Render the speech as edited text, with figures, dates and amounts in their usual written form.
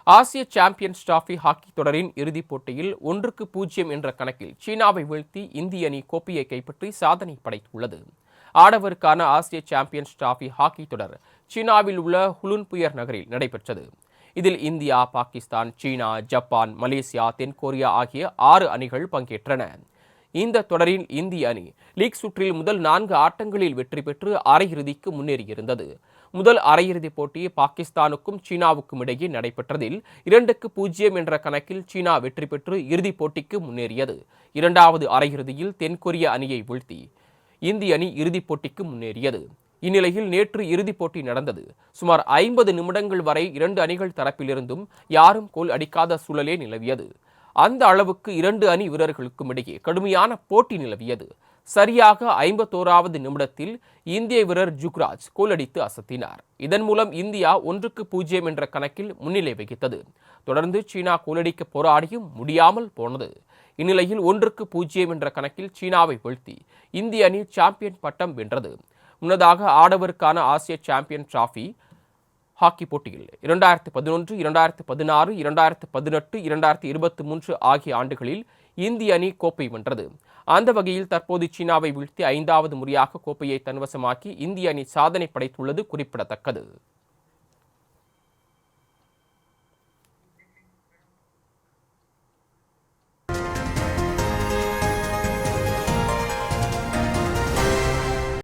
ஆசிய champions trophy hockey தொடரின் இறுதிப் போட்டியில் 1-0 என்ற கணக்கில் சீனாவை வீழ்த்தி இந்திய அணி கோப்பையை கைப்பற்றி சாதனை படைத்துள்ளது. ஆடவருக்கான ஆசிய சாம்பியன்ஸ் டிராபி ஹாக்கி தொடர் சீனாவில் உள்ள ஹுலுன்புயர் நகரில் நடைபெற்றது. இதில் இந்தியா, பாகிஸ்தான், சீனா, ஜப்பான், மலேசியா, தென்கொரியா ஆகிய 6 அணிகள் பங்கேற்றன. இந்த தொடரில் இந்திய அணி லீக் சுற்றில் முதல் 4 ஆட்டங்களில் வெற்றி பெற்று அரையிறுதிக்கு முன்னேறியிருந்தது. முதல் அரையிறுதிப் போட்டி பாகிஸ்தானுக்கும் சீனாவுக்கும் இடையே நடைபெற்றதில் 2-0 என்ற கணக்கில் சீனா வெற்றி பெற்று இறுதிப் போட்டிக்கு முன்னேறியது. இரண்டாவது அரையிறுதியில் தென்கொரிய அணியை வீழ்த்தி இந்திய அணி இறுதிப் போட்டிக்கு முன்னேறியது. இந்நிலையில் நேற்று இறுதிப் போட்டி நடந்தது. சுமார் 50 நிமிடங்கள் வரை 2 அணிகள் தரப்பிலிருந்தும் யாரும் கோல் அடிக்காத சூழலே நிலவியது. அந்த அளவுக்கு 2 அணி வீரர்களுக்கும் இடையே கடுமையான போட்டி நிலவியது. சரியாக 51வது நிமிடத்தில் இந்திய வீரர் ஜுக்ராஜ் கோல் அடித்து அசத்தினார். இதன் மூலம் இந்தியா 1-0 என்ற கணக்கில் முன்னிலை வகித்தது. தொடர்ந்து சீனா கோலடிக்க போராடியும் முடியாமல் போனது. இந்நிலையில் 1-0 என்ற கணக்கில் சீனாவை வீழ்த்தி இந்திய அணி சாம்பியன் பட்டம் வென்றது. முன்னதாக ஆடவருக்கான ஆசிய சாம்பியன் டிராபி ஹாக்கி போட்டியில் 2011, 2016, 2018, 2023 ஆகிய ஆண்டுகளில் இந்திய அணி கோப்பை வென்றது. அந்த வகையில் தற்போது சீனாவை வீழ்த்தி 5வது முறையாக கோப்பையை தன்வசமாக்கி இந்திய அணி சாதனை படைத்துள்ளது குறிப்பிடத்தக்கது.